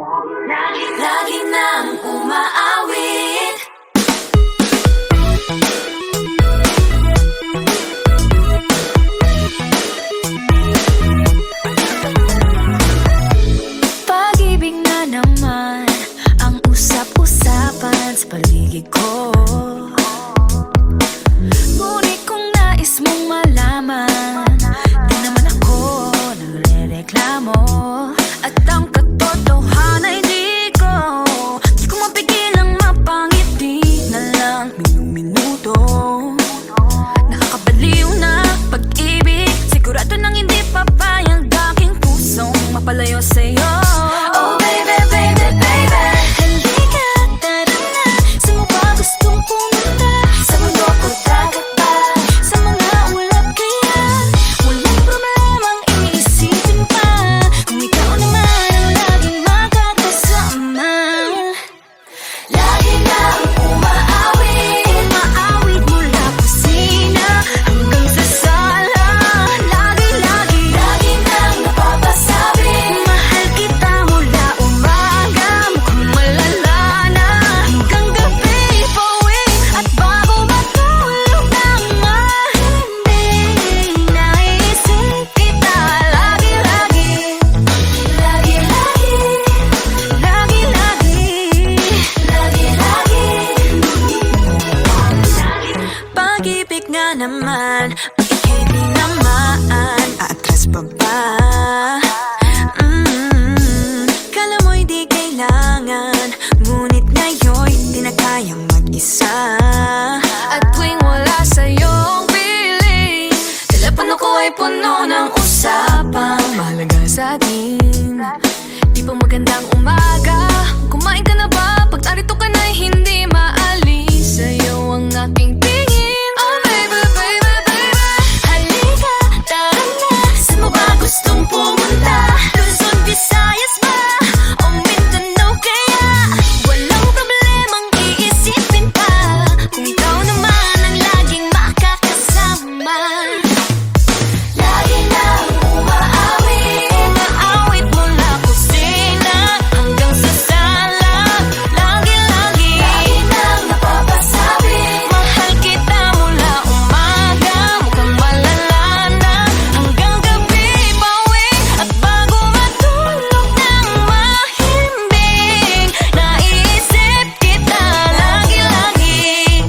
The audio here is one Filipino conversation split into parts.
Lagi nang umaawit. Pag-ibig na naman ang usap-usapan sa paligid ko. Ngunit kung nais mong malaman, di naman ako nagre-reklamo. At ang katotohanan ay di ko mapigilang mapangiti na lang minuto. Nakakabaliw na pag-ibig, sigurado nang hindi papayag aking pusong mapalayo sa'yo. Oh baby, baby, baby, halika, tara na. Saan mo ba gustong pumunta? Sa mundo ko, dagat ba? Sa mga ulap kaya? Walang problemang iisipin pa, kung ikaw naman ang laging makakasama. Lagi nang umaawit, umaawit mula kusina hanggang sa sala. Lagi nang napapasabi, mahal kita mula umaga, mukhang malala na hanggang gabi pauwi. At bago matulog nang mahimbing, naisip kita lagi-lagi. Pag-ibig nga naman, pag ika'y tinamaan, aatras pa ba? Kala mo'y di kailangan, ngunit ngayon'y di na kayang mag-isa. At tuwing wala sa'yong piling, telepono ko ay puno ng usapang mahalaga sa atin. Di ba magandang umaga? Kumain ka na ba? Pag narito ka na'y hindi maalis sa'yo ang aking tingin. Oh baby, baby, baby, halika, tara na. Saan mo ba gustong pumunta? Luzon, Visayas ba? O Mindanao kaya? Walang problemang iisipin pa, kung ikaw naman ang laging makakasama. Lagi nang umaawit, umaawit mula kusina hanggang sa sala. Lagi nang napapasabi, mahal kita mula umaga, mukhang malala na hanggang gabi pauwi. At bago matulog nang mahimbing, naisip kita lagi-lagi.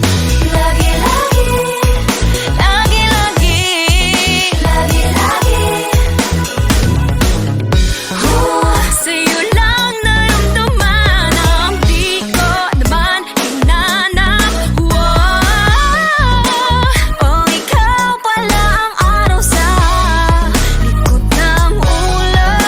Sa'yo lang naramdaman ang di ko naman hinanap. Oh, ikaw pala ang araw sa likod ng ulap.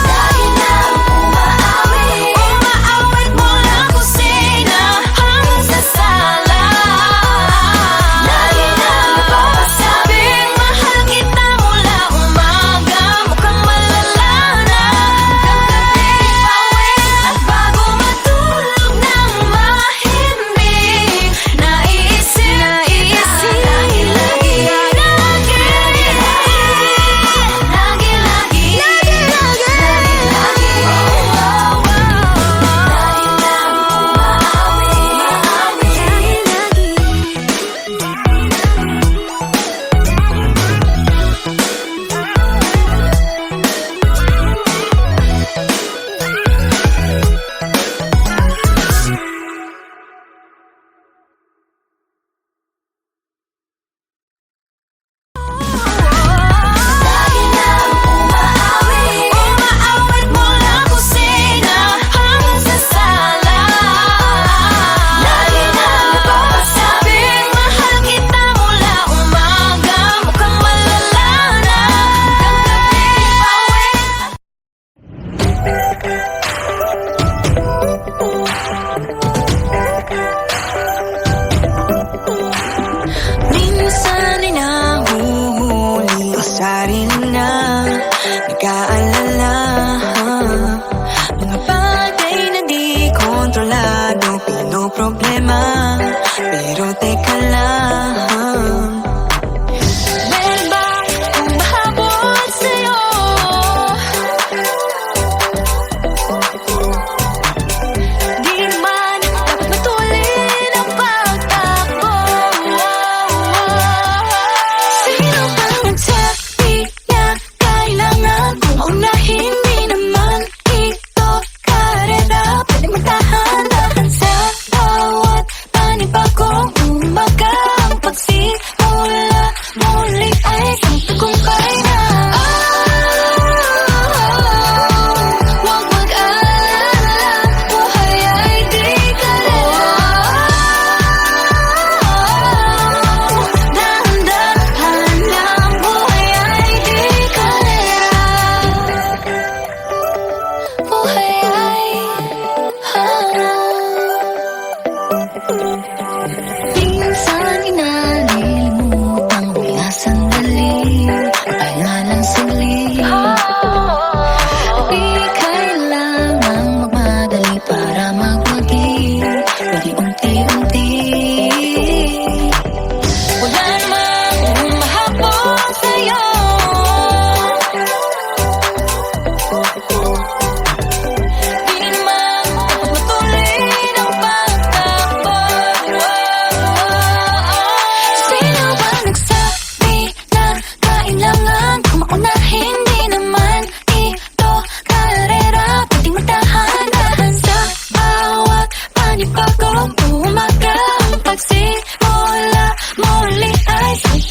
Lagi nang umaawit, umaawit mula kusina hanggang sa sala. Lagi nang napapasabi, mahal kita mula umaga, mukhang malala na hanggang gabi pauwi. At bago matulog nang mahimbing, naisip umaawit mula kusina hanggang sa sala. Lagi nang napapasabi, mahal kita mula umaga, mukhang malala na hanggang gabi pauwi. Minsan ay nahuhuli ang sarili na nag-aalala, mga bagay na di kontrolado, pinoproblema. Pero teka lang,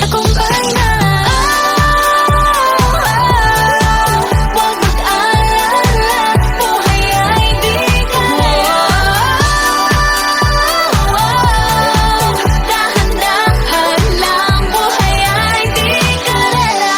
tagumpay na. Huwag mag-alala, buhay ay di kalera. Dahan-dahan lang, buhay ay di kalera.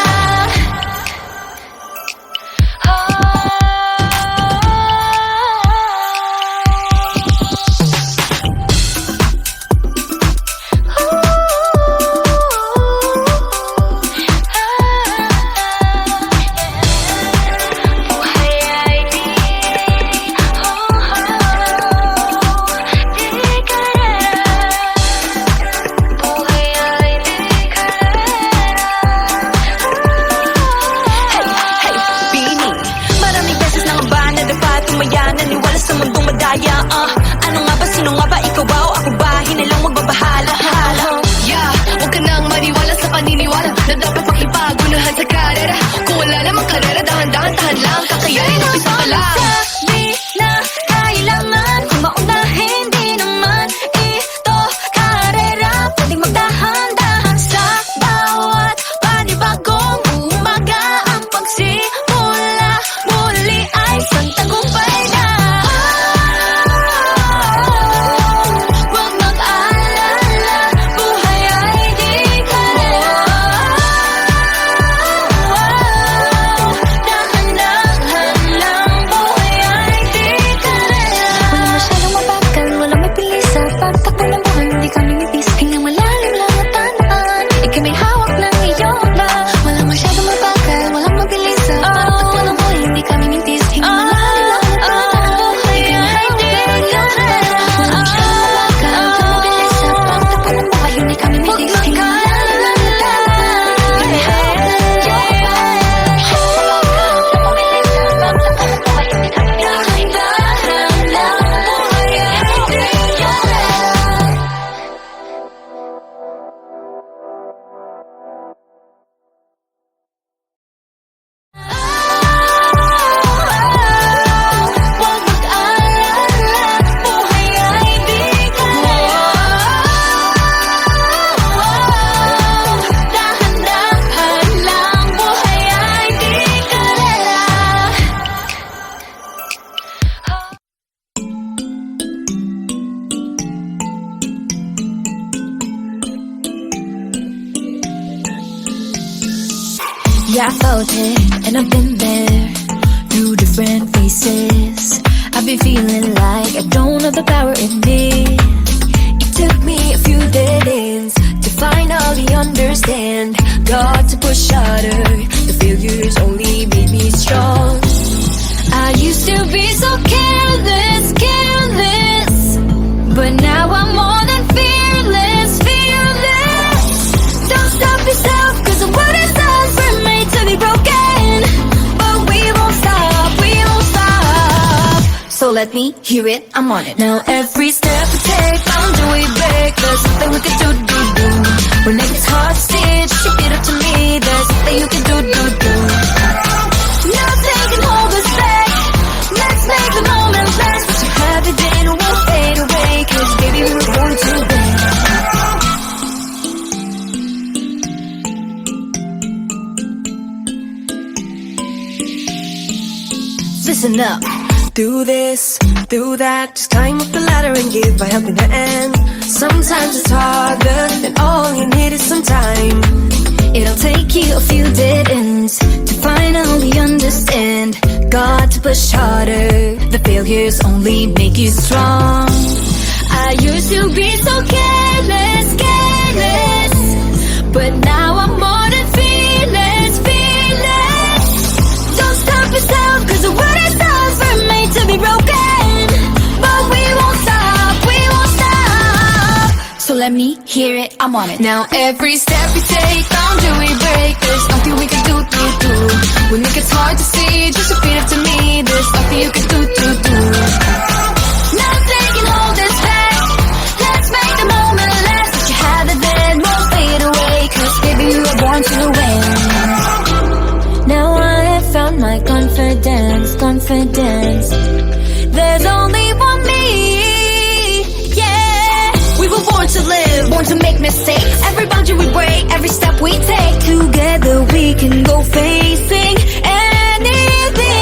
Naniwala sa mundong madaya. Ano nga ba, sino nga ba, ikaw ba o ako ba? Hinilang magbabahala. Yeah, huwag ka nang maniwala sa paniniwala na dapat pang ipagunahan sa karera. Kung wala namang karera, dahan-dahan, tahan lang. Kakayanin, umpisa pa lang. Sabi na kailangan kung maunahin, di naman ito karera. Pwedeng magdahan-dahan sa bawat panibagong umaga. Ang pagsimula muli ay isang tagumpay na. Huwag mag-alala, buhay ay di kalera. Dahan-dahan lang, buhay ay di kalera. Walang masyadong mabagal, walang may pilis sa pagtakbo ng buhay, hindi kami mipis. Hingang malalim lang at tandaan, ika'y may hawak ng iyong lang. Walang masyadong mabagal, walang mabilis sa pagtakbo ng buhay, hindi kami mintis. Hingang malalim lang at tandaan, ika'y may hawak ng iyong lang. Walang masyadong mabagal, walang mabilis sa pagtakbo ng buhay, hindi kami mintis. Hingang malalim lang at tandaan, ika'y may hawak ng iyong lang. Huwag mag-alala, buhay ay di kalera. Dahan-dahan lang, buhay ay di kalera. Yeah, I felt it, and I've been there through different faces. I've been feeling like I don't have the power in me. It took me a few dead ends to finally understand. Got to push harder, the failures only made me strong. I used to be so careless, careless, but now I'm more than fearless, fearless. Don't stop yourself, cause the world is ours, we're made to be broken. But we won't stop, we won't stop. So let me hear it, I'm on it. Now every step we take, boundary we break. There's something we can do. When it gets hard to see, just repeat it to me. There's something you can do. Nothing can hold us back. Let's make the moment last. What you have today won't fade away, cause baby we were born to win. Listen up. Do this, do that, just climb up the ladder and give a helping hand. Sometimes it's harder, and all you need is some time. It'll take you a few dead ends to finally understand. Got to push harder, the failures only make you strong. I used to be so careless, careless, but now I'm more than fearless, fearless. Don't stop yourself, cause the world is ours, we're made to be broken. But we won't stop, we won't stop. So let me hear it, I'm on it. Now every step we take, boundary we break. There's nothing we can do. When it gets hard to see, just repeat it to me. There's nothing you can do. Nothing can hold us back. Let's make the moment last. What you have it then won't fade away, cause baby we were born to win. Now I have found my confidence, confidence. There's only one me, yeah. We were born to live, born to make mistake. Every boundary we break, every step we take. Together we can go facing anything.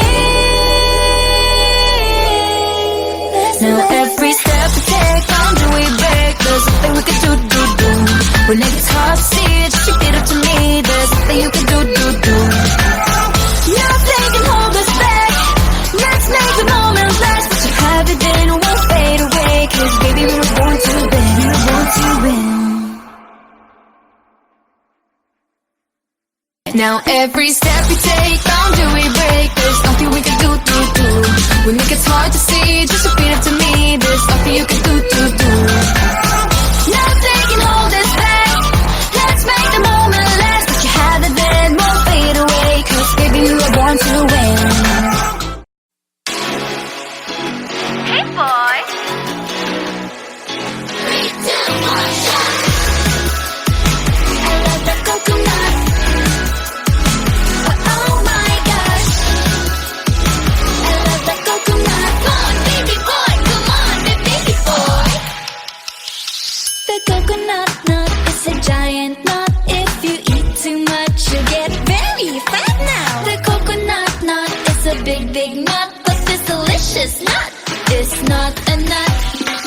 Now every step we take, boundary we break. There's nothing we can do. When it gets hard to see, just shake it up to me. There's nothing you can do. Nothing can hold us back. Let's make the moment last. What you have it then won't fade away. 'Cause baby we were born to win. We were born to win. Now every step we take, boundary we break. There's nothing we can do. When it gets hard to see, just repeat it to me. There's nothing you can do. Nothing can hold us back. Let's make the moment last. What you have it then won't fade away. 'Cause baby we were born to win. Hey, boy. I love the coconut. Oh my gosh. I love the coconut. Come on, baby boy. Come on, baby boy. The coconut nut is a giant nut. If you eat too much, you get very fat now. The coconut nut is a big nut, but this delicious nut is not a nut.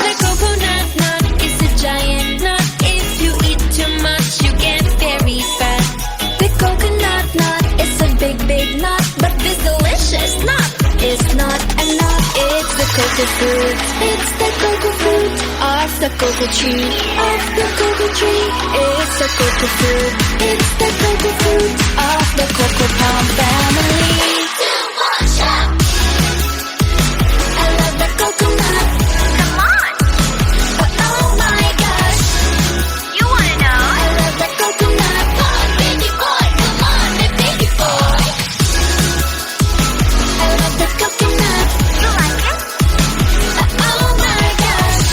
The coconut nut is a giant nut. If you eat too much, you get very fat. The coconut nut is a big nut, but this delicious nut is not a nut. It's the cocoa fruit. It's the cocoa fruit of the cocoa tree. Of the cocoa tree. It's the cocoa fruit. It's the cocoa fruit of the cocoa palm family. I love the coconut. Come on. Oh my gosh. You wanna know? I love the coconut. Come on, baby boy. Come on, baby boy. I love the coconut. You like it? Oh my gosh.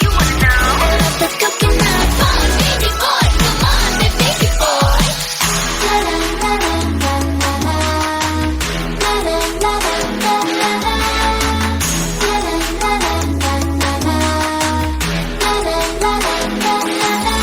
You wanna know? I love the coconut. Come on, baby boy. Come on, baby boy. La la la la la la la. La la la la la la la. La la la la la la la. La la la la la la.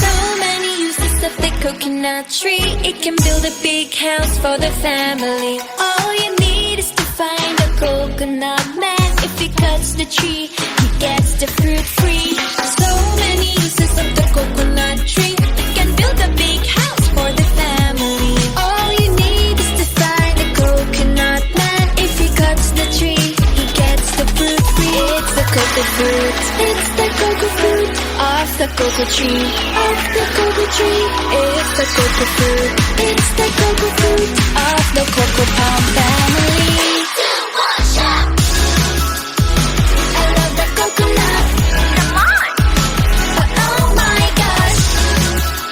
So many uses of the coconut tree. It can build a big house for the family. All you need is to find a coconut man. If he cuts the tree, he gets the fruit free. So many uses of the coconut tree. It can build a big house for the family. All you need is to find a coconut man. If he cuts the tree, he gets the fruit free. It's the cocoa fruit. It's the cocoa fruit of the cocoa tree. Of the cocoa tree. It's the cocoa fruit. It's the cocoa fruit of the cocoa palm family. I love the coconut. Come on. Oh my gosh.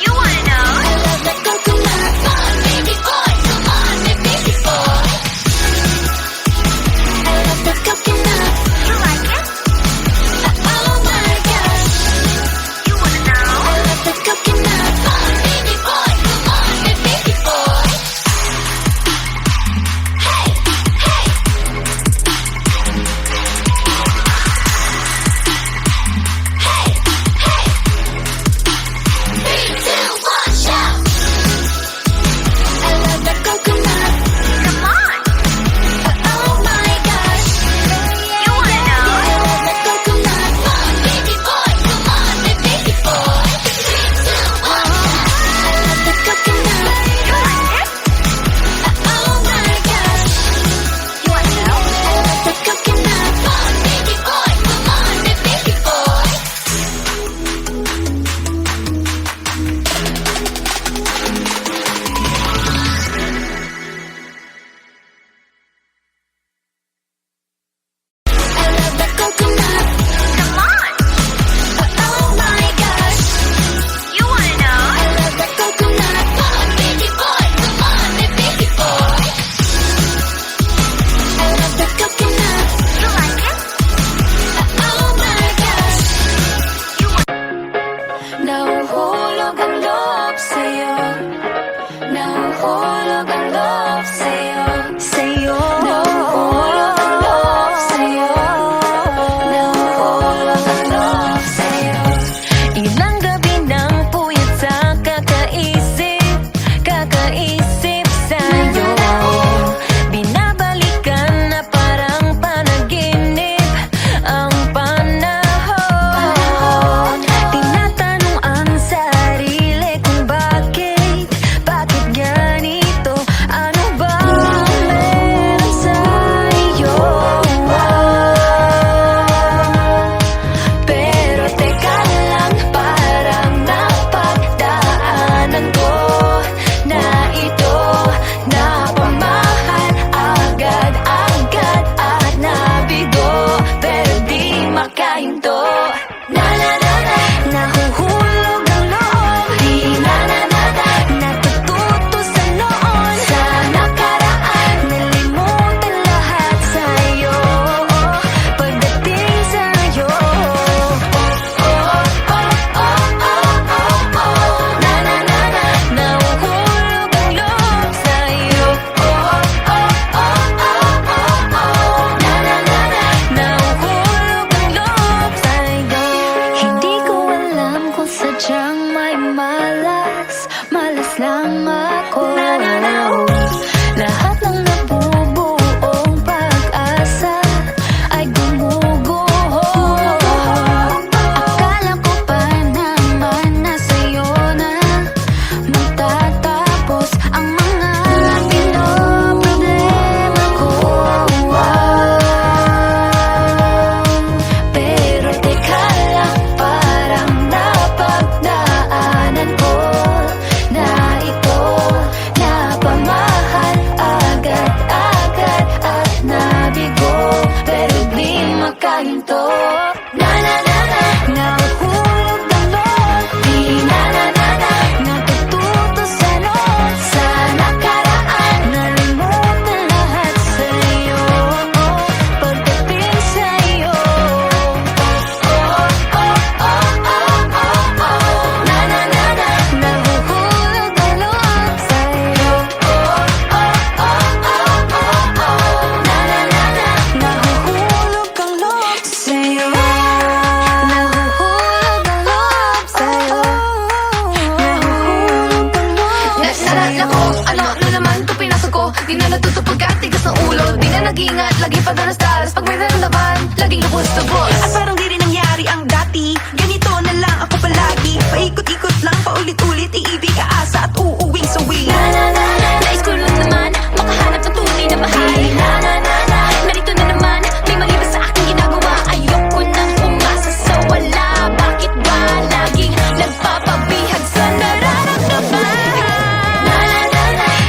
You wanna know? I love the coconut. Come on, baby boy. Come on, baby boy. I love the coconut. You like it? Oh my gosh. You wanna know? I love the coconut. Come on, baby boy. Come on, baby boy. Hey, hey. Hey, hey. 3, 2, 1, shout. I love the coconut. Come on. Oh my gosh. You wanna know? I love the coconut. Come on, baby boy. Come on, baby boy. 3, 2, 1, shout. I love the coconut. You like it? Oh my gosh. You wanna know? I love the coconut. Come on, baby boy. Come on, baby boy. I love the coconut. Come on. Oh my gosh. You wanna know? I love the coconut. Come on, baby boy. Come on, baby boy. I love the coconut. You like it? Oh my gosh. You wanna Nahuhulog ang loob sa'yo. Nahuhulog ang loob sa'yo. Sa'yo. Nahuhulog ang loob sa'yo. Nahuhulog ang loob sa'yo. Ilang gabi lang ako. Lahat ng nabubuong pag-asa ay gumuguho. Akala ko pa naman na sa'yo na magtatapos ang mga pinoproblema ko. Pero teka lang, parang napagdaanan ko na ito napamahal agad-agad at nabigo, pero di makahinto. Nahuhulog ng loob, di natututo sa noon, sa nakaraan, nalimutan lahat sa'yo, pagdating sa'yo. Nahuhulog ang loob sa'yo. Nahuhulog ang loob sa'yo. Nahuhulog ang loob sa'yo. Nahuhulog ang loob Naalala ko, ano na naman ito pinasok ko. Di na natutupag at tigas ng ulo. Di na nag-iingat, lagi pa danas-danas. Pag may naramdaman, laging lubos-lubos. At parang di rin nangyari ang dati. Ganito na lang ako palagi. Paikot-ikot lang, paulit-ulit. Iibig, aasa at uuwing sawi. Nais ko lang naman makahanap ng tunay na mahal. Narito na naman, may mali ba sa aking ginagawa? Ayoko nang umasa sa wala. Bakit ba laging nagpapabihag sa nararamdaman?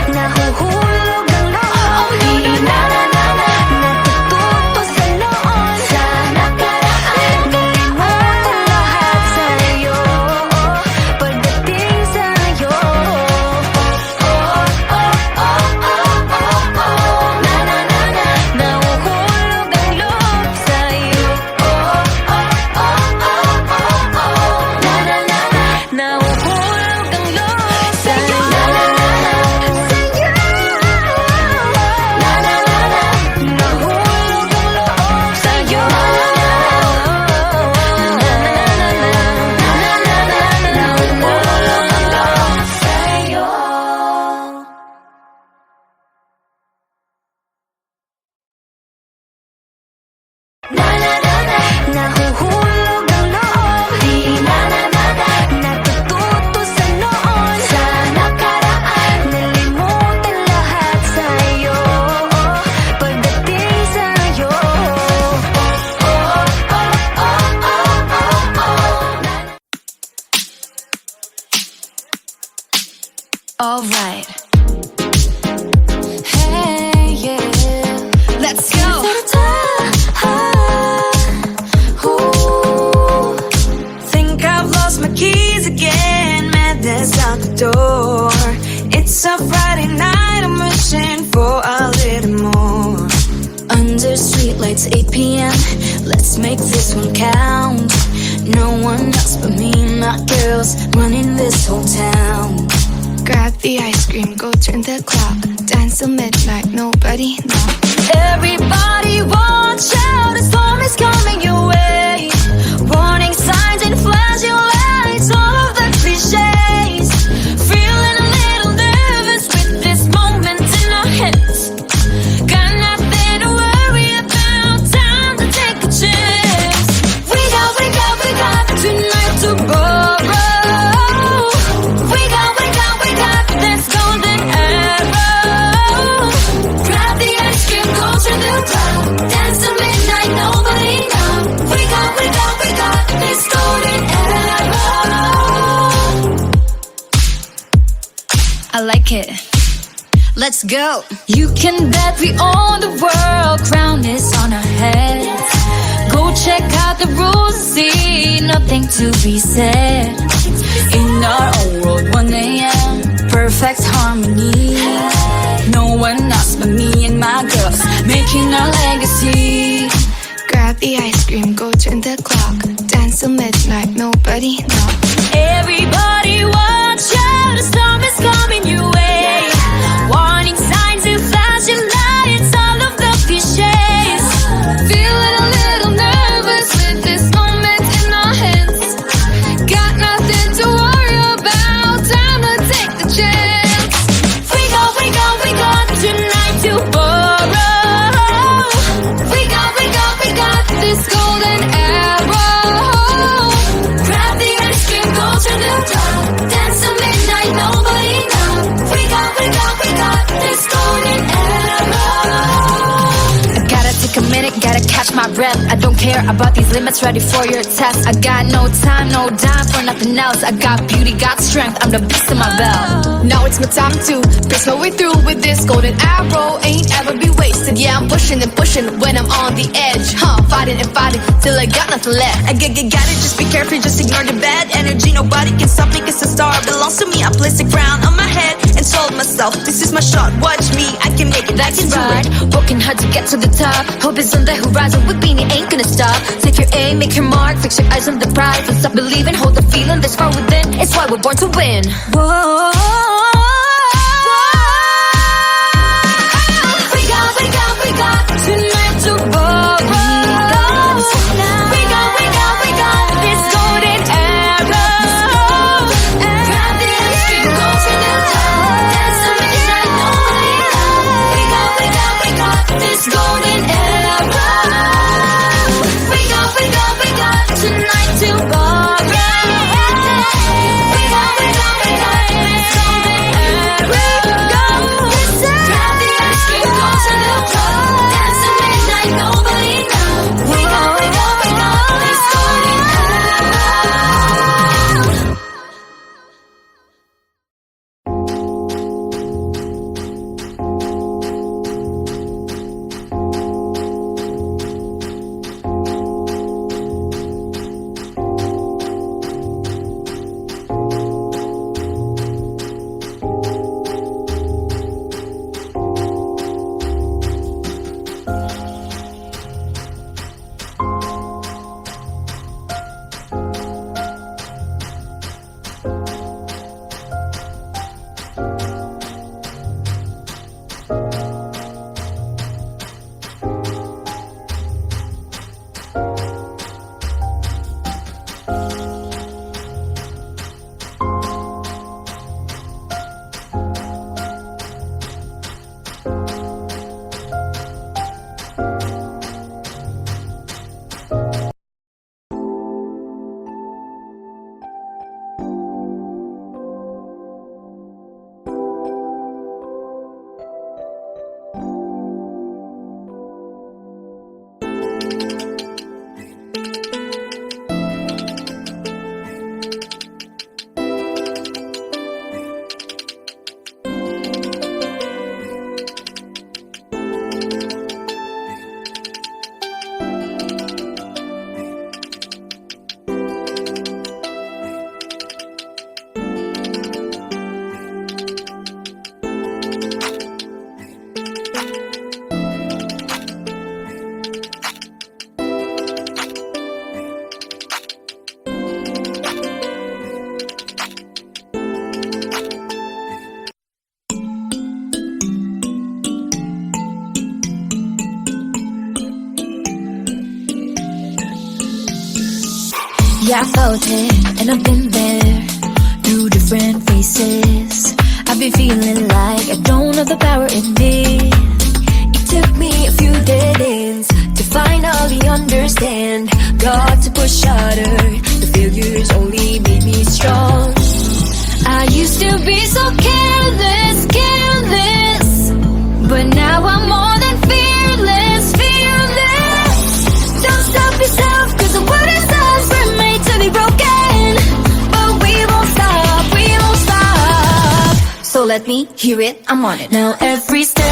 Nahuhulog ang loob, di natututo sa noon, sa nakaraan, nalimutan lahat sa'yo, pagdating sa'yo. Nahuhulog ang loob sa'yo. Nahuhulog ang loob sa'yo. Nahuhulog ang loob sa'yo. Nahuhulog ang loob sa'yo. Nahuhulog ang loob, di natututo sa noon, sa nakaraan, nalimutan lahat sa'yo, pagdating sa'yo. Alright. Hey, yeah. Let's go! Think I've lost my keys again. Madness out the door. It's a Friday night. I'm wishing for a little more. Under streetlights, 8 p.m. Let's make this one count. No one else but me and my girls running this whole town. Grab the ice cream, go turn the clock. Dance till midnight, nobody knock. Everybody watch out, a storm is coming your way. Warning signs and flashing lights, all of the cliches. Feeling a little nervous with this moment in our hands. Got nothing to worry about, time to take a chance. We got tonight to borrow. We got this golden arrow. Grab the ice cream, go to the club. Dance till midnight, nobody know. We got this golden arrow. I like it. Let's go. You can bet we own the world. Crown is on our heads. Go check out the rules, see nothing to be said. In our own world, 1 a.m. Perfect harmony. No one else but me and my girls making our legacy. Grab the ice cream, go turn the clock. Dance till midnight, nobody knock. Everybody watch out, a storm is coming your way. Warning signs and flashing lights, all of the cliches. Feeling a little nervous with this moment in our hands. Got nothing to worry about, time to take the chance. breath. I don't care about these limits, ready for your test. I got no time, no dime for nothing else. I got beauty, got strength, I'm the beast in my belt. Now it's my time to pierce my way through with this golden arrow. Ain't ever be wasted. Yeah, I'm pushing and pushing when I'm on the edge. Fighting and fighting till I got nothing left. I got it, just be careful, just ignore the bad energy. Nobody can stop me, cause the star belongs to me. I place a crown on my head and told myself, this is my shot, watch me, I can make it, I can do Right, it. working hard to get to the top. Hope is on the horizon with me, it ain't gonna stop. Take your aim, make your mark, fix your eyes on the prize. Don't stop believing, hold the feeling that's far within. It's why we're born to win. Whoa. We got tonight to borrow. We got this golden arrow. Grab the ice cream, go to the top. Dance the midnight, nobody knows. We got this golden arrow. We got tonight to borrow. We got this golden arrow. Grab the ice cream, go to the top. Dance the midnight, nobody knows. We got this golden arrow. Yeah, I felt it, and I've been there through different phases. I've been feeling like I don't have the power in me. It took me a few dead ends to finally understand. Got to push harder, the failures only made me strong. I used to be so careless, but now I'm more than fearless. Don't stop yourself, cause the world is us, we're made to be broken. But we won't stop. So let me hear it, I'm on it. Now every step